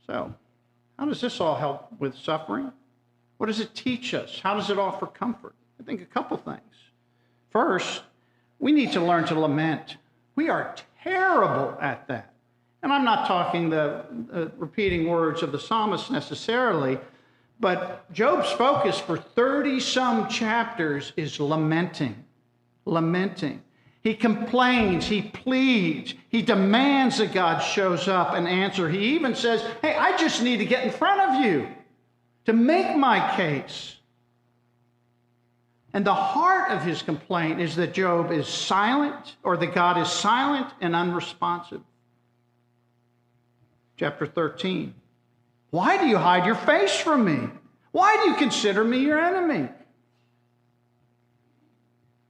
So, how does this all help with suffering? What does it teach us? How does it offer comfort? I think a couple things. First, we need to learn to lament. We are terrible at that. And I'm not talking the repeating words of the psalmist necessarily, but Job's focus for 30-some chapters is lamenting. Lamenting. He complains, he pleads, he demands that God shows up and answer. He even says, hey, I just need to get in front of you to make my case. And the heart of his complaint is that Job is silent, or that God is silent and unresponsive. Chapter 13. Why do you hide your face from me? Why do you consider me your enemy?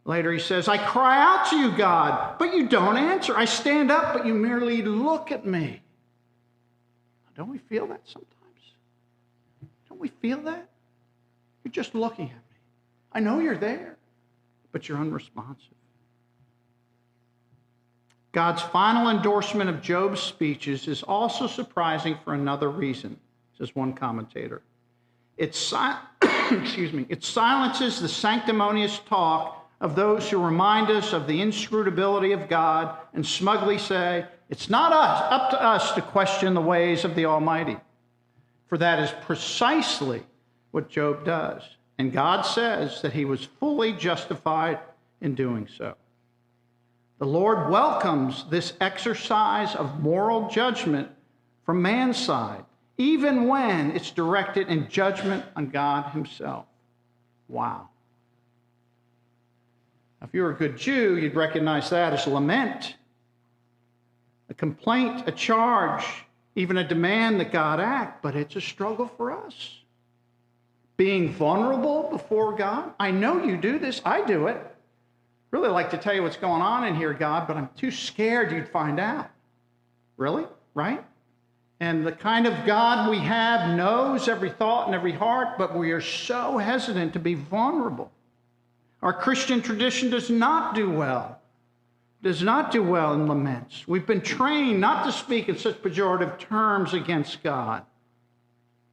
Later he says, I cry out to you, God, but you don't answer. I stand up, but you merely look at me. Don't we feel that sometimes? Don't we feel that? You're just looking at me. I know you're there, but you're unresponsive. God's final endorsement of Job's speeches is also surprising for another reason, says one commentator. It silences the sanctimonious talk of those who remind us of the inscrutability of God and smugly say, it's not up to us to question the ways of the Almighty. For that is precisely what Job does. And God says that he was fully justified in doing so. The Lord welcomes this exercise of moral judgment from man's side, even when it's directed in judgment on God himself. Wow. If you're a good Jew, you'd recognize that as lament, a complaint, a charge, even a demand that God act, but it's a struggle for us. Being vulnerable before God. I know you do this. I do it. Really like to tell you what's going on in here, God, but I'm too scared you'd find out. Really? Right? And the kind of God we have knows every thought and every heart, but we are so hesitant to be vulnerable. Our Christian tradition does not do well in laments. We've been trained not to speak in such pejorative terms against God.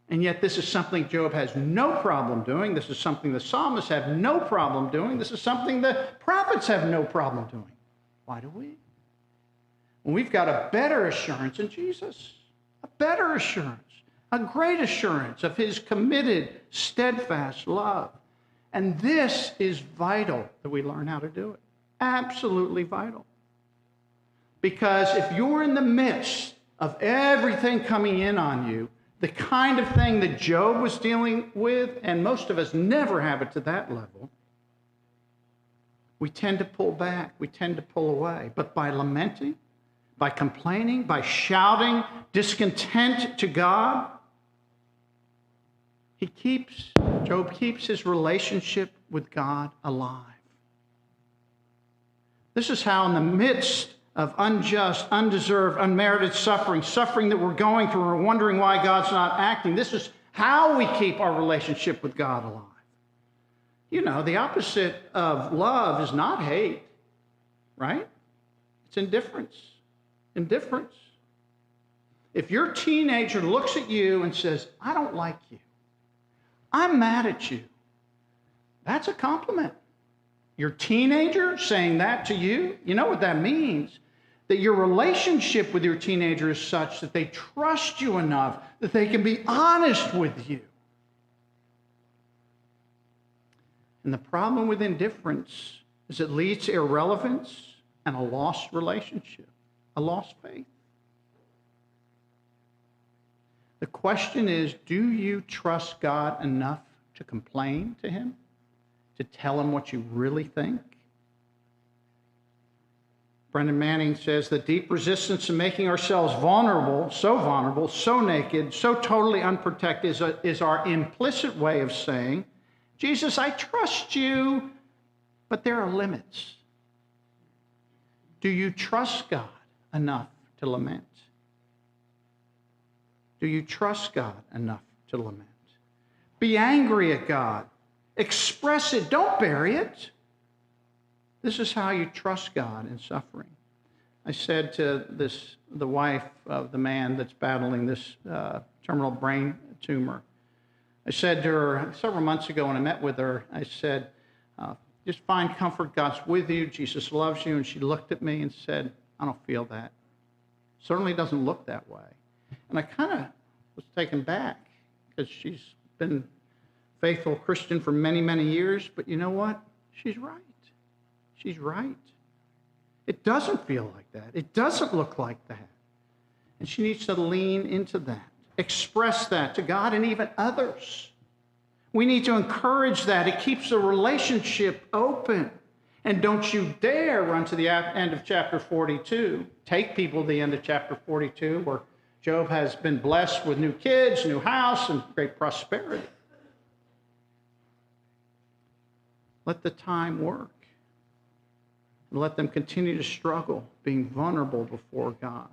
And yet this is something Job has no problem doing. This is something the psalmists have no problem doing. This is something the prophets have no problem doing. Why do we? When we've got a better assurance in Jesus, a better assurance, a great assurance of his committed, steadfast love. And this is vital that we learn how to do it. Absolutely vital. Because if you're in the midst of everything coming in on you, the kind of thing that Job was dealing with, and most of us never have it to that level, we tend to pull back, we tend to pull away. But by lamenting, by complaining, by shouting discontent to God, Job keeps his relationship with God alive. This is how in the midst of unjust, undeserved, unmerited suffering that we're going through, we're wondering why God's not acting. This is how we keep our relationship with God alive. You know, the opposite of love is not hate, right? It's indifference. Indifference. If your teenager looks at you and says, I don't like you, I'm mad at you, that's a compliment. Your teenager saying that to you, you know what that means? That your relationship with your teenager is such that they trust you enough that they can be honest with you. And the problem with indifference is it leads to irrelevance and a lost relationship, a lost faith. The question is, do you trust God enough to complain to him? To tell him what you really think? Brendan Manning says the deep resistance to making ourselves vulnerable, so naked, so totally unprotected is our implicit way of saying, Jesus, I trust you, but there are limits. Do you trust God enough to lament? Do you trust God enough to lament? Be angry at God. Express it. Don't bury it. This is how you trust God in suffering. I said to the wife of the man that's battling this terminal brain tumor, I said to her several months ago when I met with her, I said, just find comfort. God's with you. Jesus loves you. And she looked at me and said, I don't feel that. Certainly doesn't look that way. And I kind of was taken back because she's been a faithful Christian for many, many years. But you know what? She's right. She's right. It doesn't feel like that. It doesn't look like that. And she needs to lean into that, express that to God and even others. We need to encourage that. It keeps the relationship open. And don't you dare run to the end of chapter 42. Take people to the end of chapter 42 where Job has been blessed with new kids, new house, and great prosperity. Let the time work. And let them continue to struggle, being vulnerable before God.